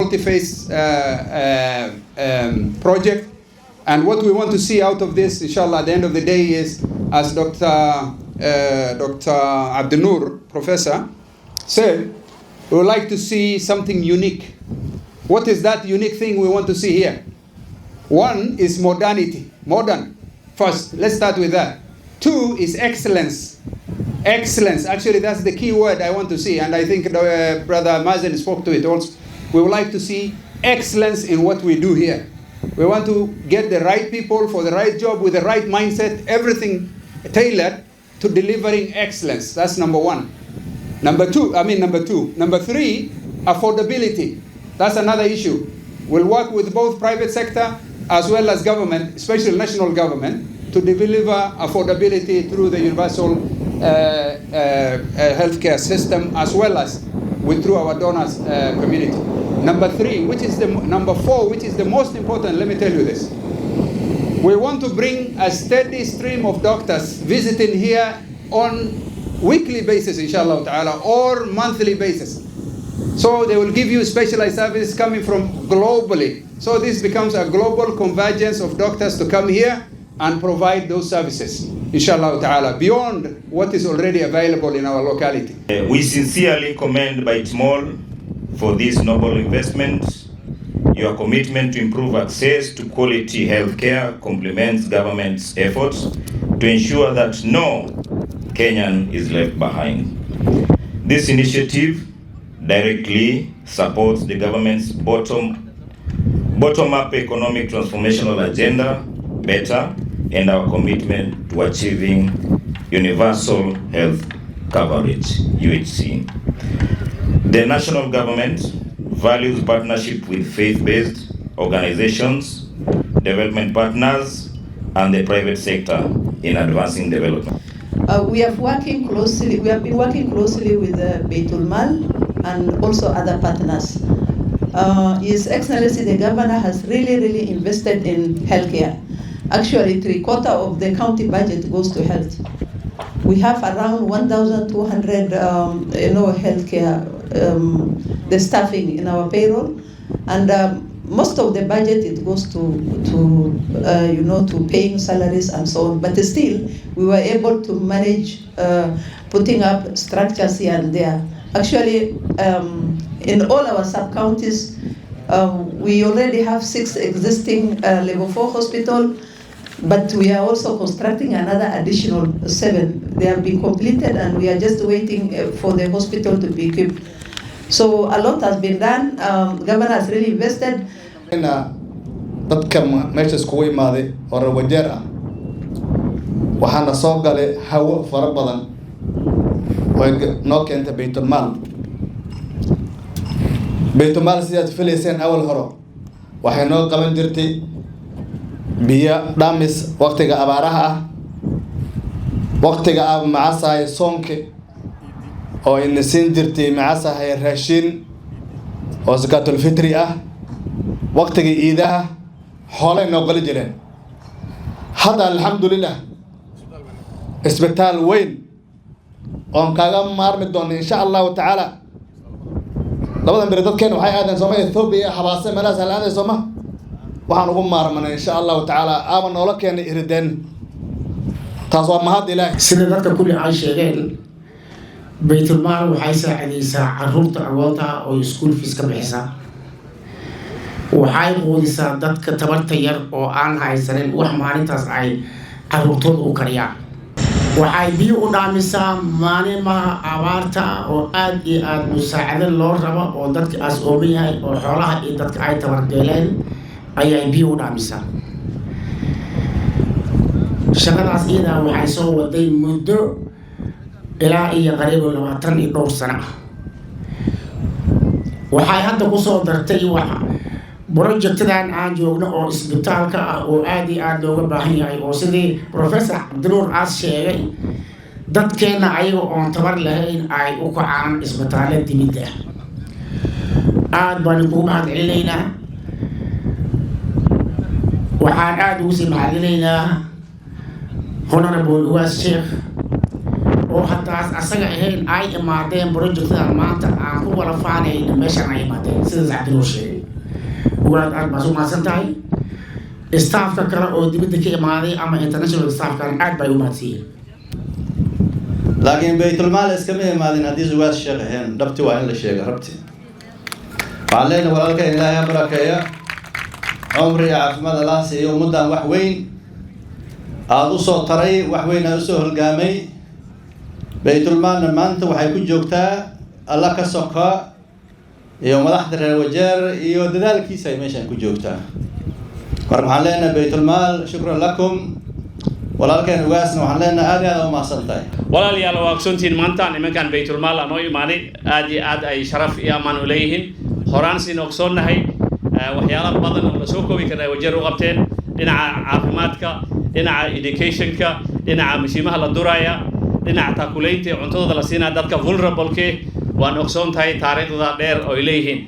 multi-phase project. And what we want to see out of this, inshallah, at the end of the day is, as Dr. Abdul Professor said, we would like to see something unique. What is that unique thing we want to see here? One is modernity, modern. First, let's start with that. Two is excellence. Excellence, actually that's the key word I want to see, and I think Brother Mazen spoke to it also. We would like to see excellence in what we do here. We want to get the right people for the right job with the right mindset, everything tailored to delivering excellence. That's number one. Number two. Number three, affordability. That's another issue. We'll work with both private sector as well as government, especially national government, to deliver affordability through the universal healthcare system, as well as through our donors community. Number four, which is the most important, let me tell you this. We want to bring a steady stream of doctors visiting here on weekly basis, inshallah ta'ala, or monthly basis. So they will give you specialized services coming from globally. So this becomes a global convergence of doctors to come here and provide those services, inshallah ta'ala, beyond what is already available in our locality. We sincerely commend Baitulmaal for this noble investment. Your commitment to improve access to quality healthcare complements government's efforts to ensure that no Kenyan is left behind. This initiative directly supports the government's bottom-up economic transformational agenda, better, and our commitment to achieving universal health coverage, UHC. The national government values partnership with faith-based organizations, development partners, and the private sector in advancing development. We have been working closely with Baitulmaal and also other partners. His Excellency the Governor has really invested in healthcare. Actually, 3/4 of the county budget goes to health. We have around 1,200 healthcare the staffing in our payroll, and most of the budget it goes to paying salaries and so on. But still, we were able to manage putting up structures here and there. Actually, in all our sub-counties, we already have 6 existing level 4 hospitals, but we are also constructing another additional 7. They have been completed, and we are just waiting for the hospital to be equipped. So a lot has been done. Government has really invested. dadka meesha iskugu imaaday oo reer Wajeer ah waxaana soo galay hawo fara badan oo noo keentay Baitulmaal sidaad filayseen awal hore waxay noo qaban jirtay biyo dhamis waqtiga abaaraha ah, waqtiga macasaay soonka oo in siin jirtay macasaay raashin oo zakatul fitri ah, waqtiga iidaha xoolay noo qali jireen. Hadda alxamdulillah isbitaal weyn oo kaaga maarmi doona insha Allah ta'ala. labadan beri dadkeen waxay aadeen Soomaaliya Ethiopia xabaasay meelaha salaanay Soomaa waxaan ugu maarmanay insha Allah ta'ala aaba noola keenay irideen taas waa mahad Ilaahay. sida dadka kulli ay sheegeen Baitulmaal waxay saacidaysaa carruurta agoonta oo school fees ka bixisa, waxay quudisaa dadka tabarta yar oo aan haysanin wax maalintaas ay carruurtooda u kariyaan, waxay biyo u dhaamisaa maalimaha abaarta oo aad iyo aad musaacado loo rabo oo dadka aas ooman yahay oo xoolaha iyo dadka ay tabargeeleen ayay biyo u dhaamisaa. shaqadaas iyada waxay soo waday muddo ilaa iyo qariib 22 sano ah. waxay hadda ku soo dartay projectadan aan joogno oo isbitaalka ah oo aad iyo aad looga baahan yahay oo sidii Professor Abdul Aas sheegay dadkeena ayaga oo tabar lahayn ay u kacaan isbitaalada dibadda. aad baan ugu mahadcelinaynaa, waxaan aad ugu sii mahadcelinaynaa Honorable Sheikh oo hataas asaga ahayn ay imaadeen projectadan maanta aan ku wala faanayna meeshaan ay imaadeen sida Cabdinuur sheegay ugaad aad baa soo mahadsan tahay staffka kale oo dibadda ka imaaday ama international staffka aad bay u mahadsiiyeen laakiin Baitulmaal iskama imaadin haddii sugaas sheekh ahayn dhabti waa in la sheego rabti waxaan leenahay walaalka ilaahay ha barakeeyo cumri iyo caafimaad Allah siiyo ummadan wax weyn aad u soo taray wax weyn aad u soo holgaamay Baitulmaalna maanta waxay ku joogtaa Allah ka soka iyo madaxda reer Wajeer iyo dadaalkiisa ay meeshan ku joogtaa marka waxaan leenahay Baitulmaal shukran lakum walaalkeen ugaasna waxaan leenahay aad u mahadsantahay walaalayaal waa ogsoontiin maanta nimankan Baitulmaal aan oo imaanay aad iyo aad ay sharaf iyo amaan u leeyihiin horaan siin ogsoonnahay waxyaalo badan oo la soo koobi karay Wajeer u qabteen dhinaca caafimaadka dhinaca educationka dhinaca mashiimaha la duraya dhinaca taakulaynta cuntadooda la siinaa dadka vulnerable-ke waan ogsoon tahay taariikhda dheer oo ay leeyihiin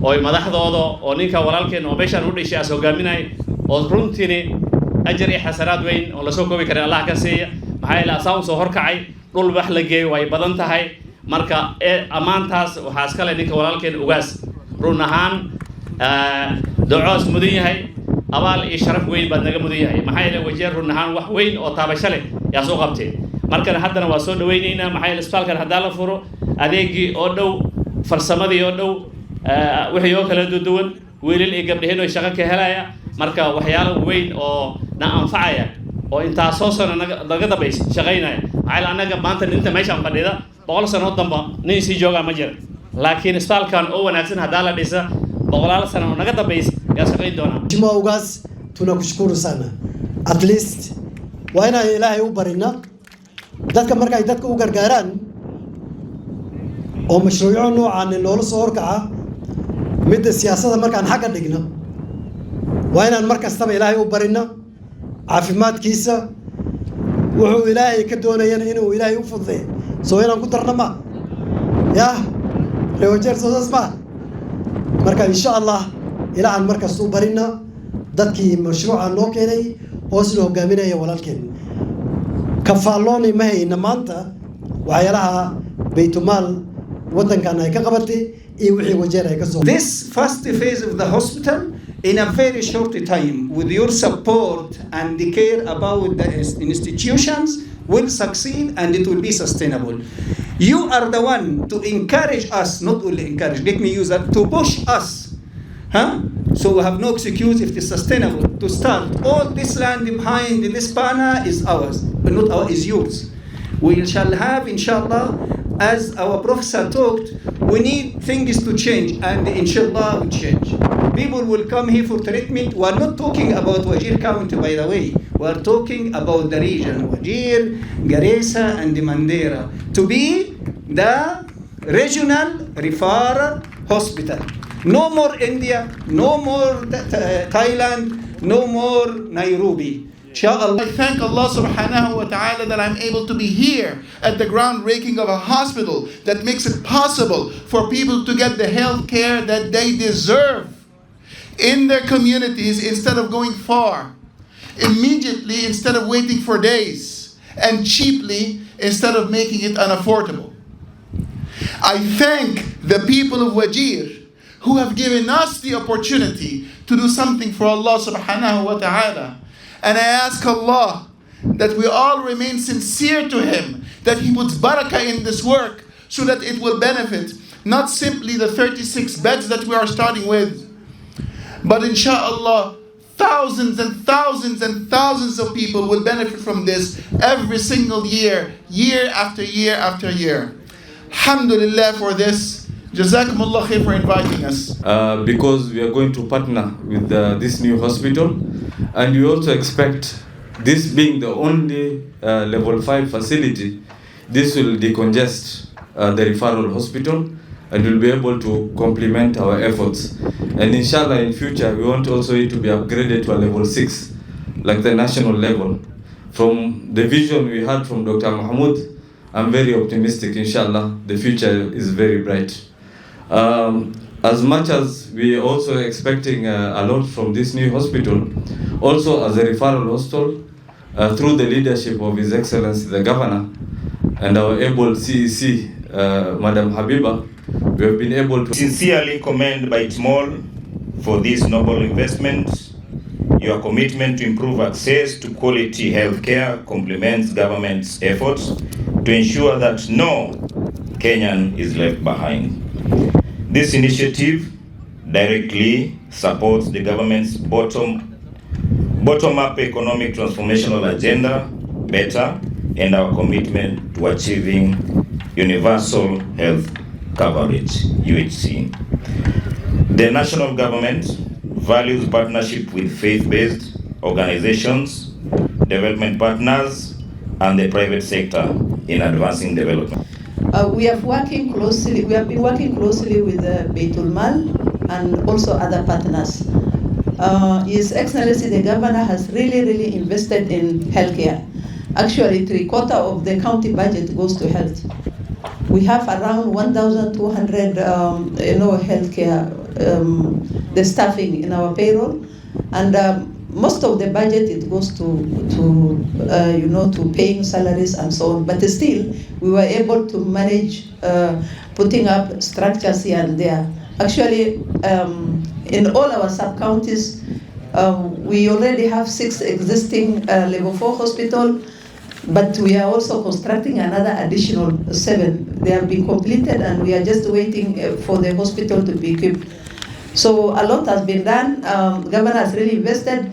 oo madaxdooda oo ninka walaalkeen oo meeshan u dhashay as hogaaminay oo runtii ajar iyo xasanaad weyn oo la soo koobi karay Allah ka siiya maxay la asaan soo horkacay dhul wax la geeyo way badan tahay marka amaantaas waxa iska leh ninka walaalkeen ugaas run ahaan ducaas mudan yahay abaal iyo sharaf weyn baad naga mudan yahay maxay la Wajeer run ahaan wax weyn oo taabasho leh yaa soo qabtay markan haddana waa soo dhaweynaynaa maxay isbitaalkan hadaa la furo adeegii oo dhow farsamadii oo dhow wixii oo kala duwan wiilal iyo gabdhaheena oo shaqo ka helaya marka waxyaalo weyn oo na anfacaya oo inta soo sano naga dabays shaqeynaya maxay anaga maanta inta meeshan fadhida 100 sano damba nin si jooga ma jira laakiin isbitaalkan oo wanaagsan hadaa la dhisa 100 sano naga dabays yaa shaqeyn doona jima ugaas tunakushukuru sana at least waa inaan ilaahay u barina dadka marka ay dadka u gargaaraan oo mashruuco noocan loola soo horkaca midda siyaasadda markaan xagga dhigno waa inaan mar kastaba ilaahay u barina caafimaadkiisa wuxuu ilaahay ka doonayana inuu ilaahay u fududeeyo soo inaan ku darna ma yaa rewajeer soosaas ma marka insha Allah ilaahan mar kasta u barina dadkii mashruuca noo keenay oo sida hogaaminaya walaalkeen kafaallooni ma hayna maanta waxyaalaha Baitulmaal wadankan ay ka qabatay iyo wixii Wajeer ay ka soo This first phase of the hospital in a very short time with your support and the care about the institutions will succeed and it will be sustainable. You are the one to encourage us, not only encourage, let me use that, to push us. So we have no excuse if it's sustainable to start. All this land behind this banner is ours, but not ours, is yours. We shall have, inshallah, as our professor talked, we need things to change, and inshallah will change. People will come here for treatment. We are not talking about Wajeer County, by the way. We are talking about the region, Wajeer, Garissa, and Mandera, to be the regional referral hospital. No more India, no more Thailand, no more Nairobi. I thank Allah subhanahu wa ta'ala that I'm able to be here at the groundbreaking of a hospital that makes it possible for people to get the health care that they deserve in their communities instead of going far, immediately instead of waiting for days, and cheaply instead of making it unaffordable. I thank the people of Wajeer who have given us the opportunity to do something for Allah subhanahu wa ta'ala. And I ask Allah that we all remain sincere to Him, that He puts barakah in this work so that it will benefit not simply the 36 beds that we are starting with, but inshallah thousands and thousands and thousands of people will benefit from this every single year, year after year after year. Alhamdulillah for this. Jazakumullah khair for inviting us. Because we are going to partner with this new hospital, and we also expect this being the only level 5 facility, this will decongest the referral hospital and will be able to complement our efforts. And inshallah in future we want also it to be upgraded to a level 6 like the national level. From the vision we had from Dr. Mahmoud, I'm very optimistic. Inshallah the future is very bright. As much as we are also expecting a lot from this new hospital, also as a referral hospital, through the leadership of His Excellency the Governor, and our able CEC, Madam Habiba, we have been able to Sincerely commend Baitulmaal for this noble investment. Your commitment to improve access to quality healthcare complements government's efforts to ensure that no Kenyan is left behind. This initiative directly supports the government's bottom-up economic transformational agenda, better, and our commitment to achieving universal health coverage, UHC. The national government values partnership with faith-based organizations, development partners, and the private sector in advancing development. We have been working closely with Baitulmaal and also other partners. His Excellency the Governor has really invested in healthcare. Actually, 3/4 of the county budget goes to health. We have around 1,200 healthcare the staffing in our payroll, and most of the budget it goes to paying salaries and so on. But still, we were able to manage putting up structures here and there. Actually, in all our sub-counties, we already have 6 existing level 4 hospitals, but we are also constructing another additional 7. They have been completed, and we are just waiting for the hospital to be equipped. So a lot has been done. Governor has really invested.